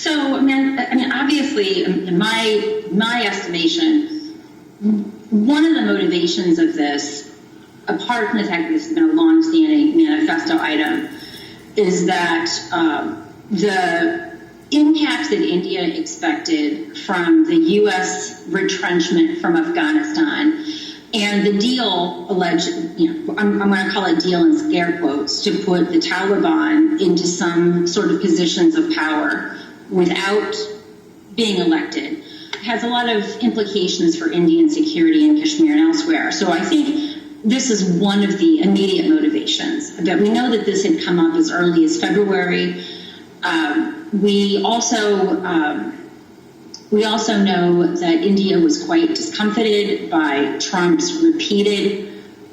So, obviously, in my estimation, one of the motivations of this, apart from the fact that this has been a long-standing manifesto item, is that the impacts that India expected from the U.S. retrenchment from Afghanistan and the deal alleged, I'm going to call it deal in scare quotes, to put the Taliban into some sort of positions of power without being elected, has a lot of implications for Indian security in Kashmir and elsewhere. So I think this is one of the immediate motivations. That we know that this had come up as early as February. We also know that India was quite discomfited by Trump's repeated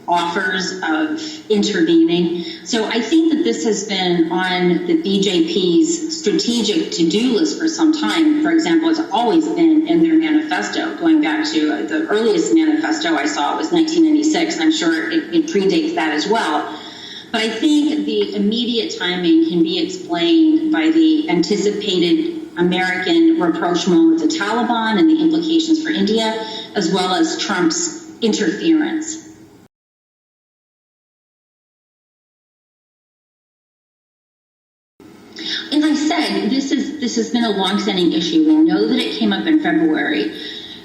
offers of intervening. So I think that this has been on the BJP's strategic to-do list for some time. For example, it's always been in their manifesto, going back to the earliest manifesto I saw was 1996. I'm sure it predates that as well. But I think the immediate timing can be explained by the anticipated American rapprochement with the Taliban and the implications for India, as well as Trump's interference. As I said, this has been a long-standing issue. We know that it came up in February.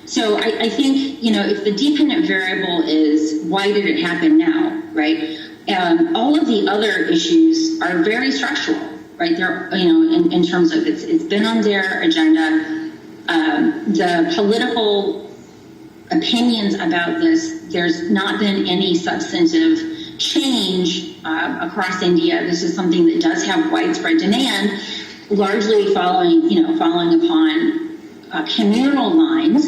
So I think, if the dependent variable is why did it happen now, right? All of the other issues are very structural, right? They're, in terms of it's been on their agenda. The political opinions about this, there's not been any substantive change across India. This is something that does have widespread demand, largely following upon communal lines,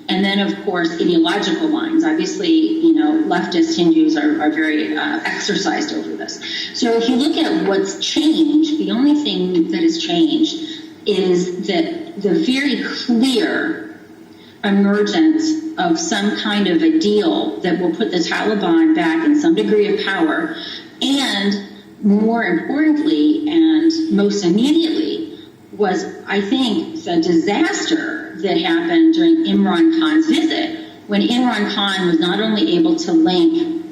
and then of course ideological lines. Obviously, leftist Hindus are very exercised over this. So if you look at what's changed, the only thing that has changed is that the very clear emergence of some kind of a deal that will put the Taliban back in some degree of power, and more importantly and most immediately was, I think, the disaster that happened during Imran Khan's visit, when Imran Khan was not only able to link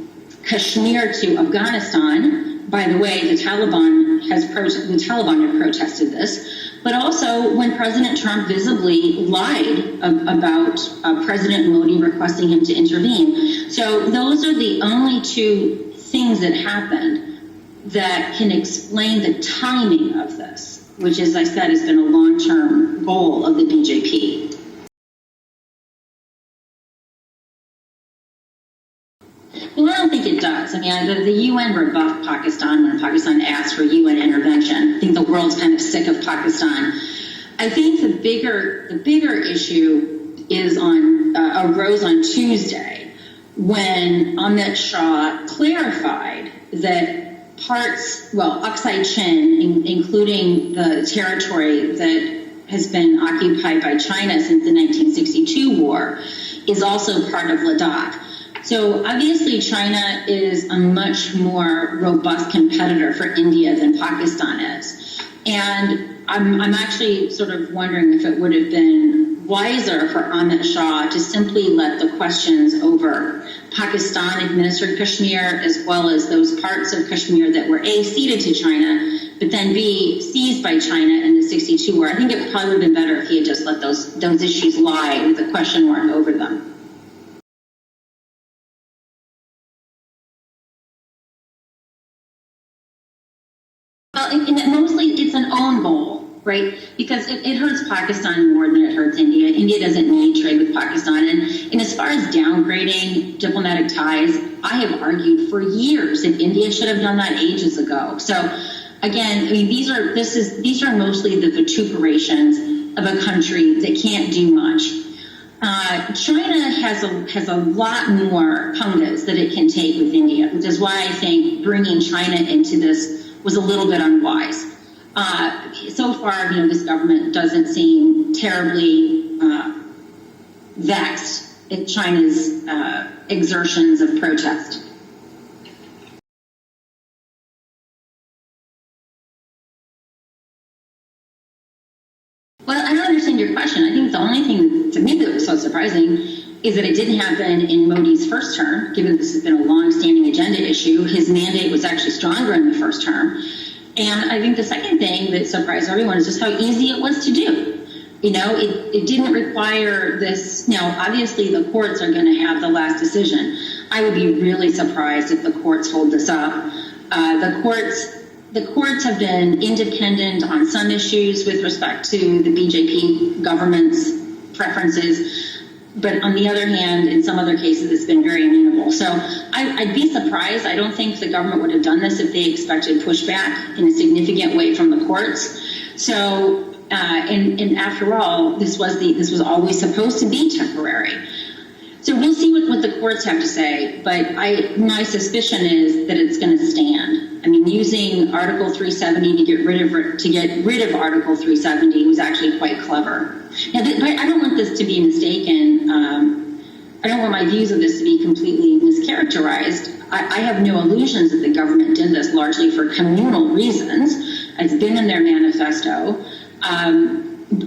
Kashmir to Afghanistan. By the way, the Taliban had protested this, but also when President Trump visibly lied about President Modi requesting him to intervene. So those are the only two things that happened that can explain the timing of this, which, as I said, has been a long-term goal of the BJP. Well, I don't think it does. I mean, the UN rebuffed Pakistan when Pakistan asked for UN intervention. I think the world's kind of sick of Pakistan. I think the bigger issue is arose on Tuesday when Amit Shah clarified that Aksai Chin, including the territory that has been occupied by China since the 1962 war, is also part of Ladakh. So obviously China is a much more robust competitor for India than Pakistan is. And I'm actually sort of wondering if it would have been wiser for Amit Shah to simply let the questions over Pakistan-administered Kashmir, as well as those parts of Kashmir that were A, ceded to China, but then B, seized by China in the 62 war. I think it would probably have been better if he had just let those issues lie with a question mark over them. Well, mostly it's an own goal, right? Because it hurts Pakistan more than it hurts India. India doesn't need trade with Pakistan. And as far as downgrading diplomatic ties, I have argued for years that India should have done that ages ago. So again, I mean, these are mostly the vituperations of a country that can't do much. China has a lot more pungas that it can take with India, which is why I think bringing China into this was a little bit unwise. So far, this government doesn't seem terribly vexed at China's exertions of protest. your question, I think the only thing to me that was so surprising is that it didn't happen in Modi's first term, given this has been a long-standing agenda issue. His mandate was actually stronger in the first term. And I think the second thing that surprised everyone is just how easy it was to do. You know, it didn't require this. Now, obviously, the courts are going to have the last decision. I would be really surprised if the courts hold this up. The courts have been independent on some issues with respect to the BJP government's preferences. But on the other hand, in some other cases, it's been very amenable. So I'd be surprised. I don't think the government would have done this if they expected pushback in a significant way from the courts. So, and after all, this was always supposed to be temporary. So we'll see what the courts have to say. But my suspicion is that it's going to stand. I mean, using Article 370 to get rid of Article 370 was actually quite clever. Now, but I don't want this to be mistaken. I don't want my views of this to be completely mischaracterized. I have no illusions that the government did this largely for communal reasons. It's been in their manifesto.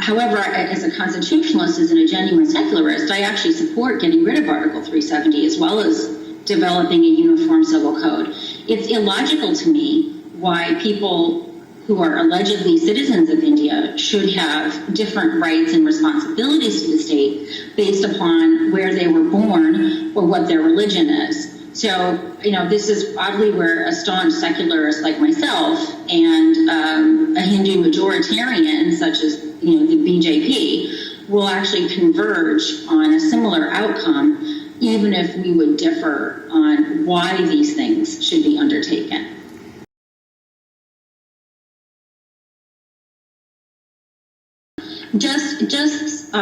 However, as a constitutionalist, as a genuine secularist, I actually support getting rid of Article 370 as well as developing a uniform civil code. It's illogical to me why people who are allegedly citizens of India should have different rights and responsibilities to the state based upon where they were born or what their religion is. So, you know, this is oddly where a staunch secularist like myself and a Hindu majoritarian such as, you know, the BJP will actually converge on a similar outcome, even if we would differ on why these things should be undertaken. Just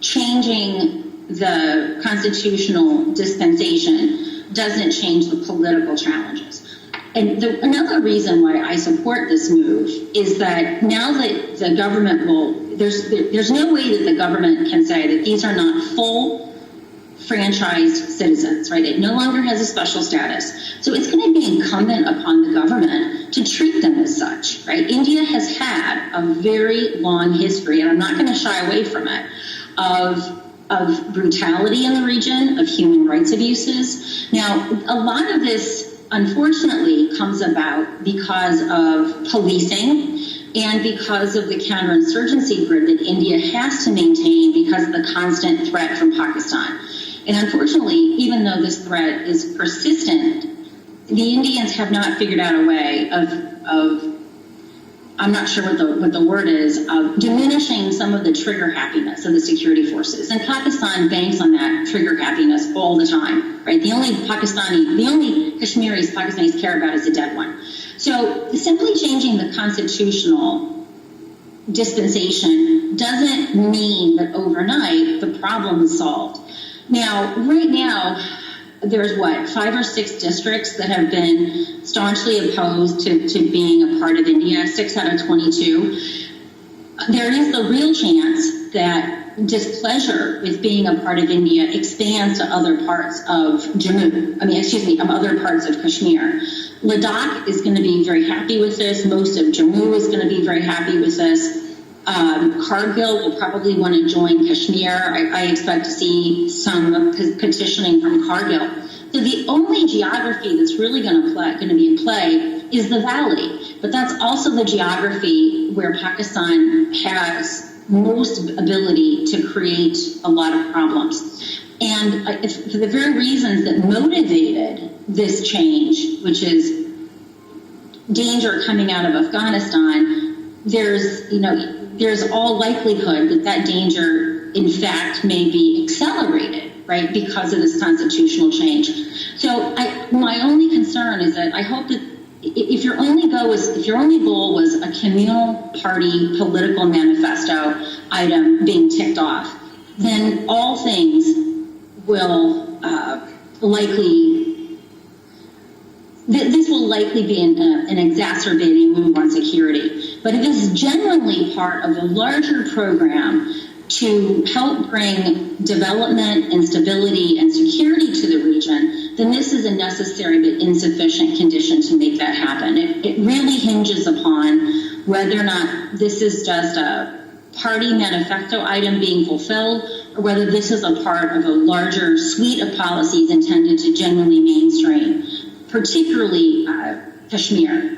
changing the constitutional dispensation doesn't change the political challenges. And another reason why I support this move is that now that the government there's no way that the government can say that these are not full franchised citizens, right? It no longer has a special status. So it's going to be incumbent upon the government to treat them as such, right? India has had a very long history, and I'm not going to shy away from it, of brutality in the region, of human rights abuses. Now, a lot of this, unfortunately, comes about because of policing and because of the counterinsurgency grid that India has to maintain because of the constant threat from Pakistan. And unfortunately, even though this threat is persistent, the Indians have not figured out a way of I'm not sure what the word is, of diminishing some of the trigger happiness of the security forces. And Pakistan banks on that trigger happiness all the time, right? The only Kashmiris Pakistanis care about is a dead one. So simply changing the constitutional dispensation doesn't mean that overnight the problem is solved. Now, right now, there's 5 or 6 districts that have been staunchly opposed to being a part of India, 6 out of 22. There is the real chance that displeasure with being a part of India expands to other parts of other parts of Kashmir. Ladakh is going to be very happy with this. Most of Jammu is going to be very happy with this. Kargil will probably want to join Kashmir. I expect to see some petitioning from Kargil. So the only geography that's really going to be in play is the valley. But that's also the geography where Pakistan has most ability to create a lot of problems. And for the very reasons that motivated this change, which is danger coming out of Afghanistan, there's all likelihood that danger, in fact, may be accelerated, right, because of this constitutional change. So my only concern is that I hope that if your only goal was a communal party political manifesto item being ticked off, then all things will this will likely be an exacerbating move on security. But if this is genuinely part of a larger program to help bring development and stability and security to the region, then this is a necessary but insufficient condition to make that happen. It really hinges upon whether or not this is just a party manifesto item being fulfilled, or whether this is a part of a larger suite of policies intended to generally mainstream, particularly Kashmir.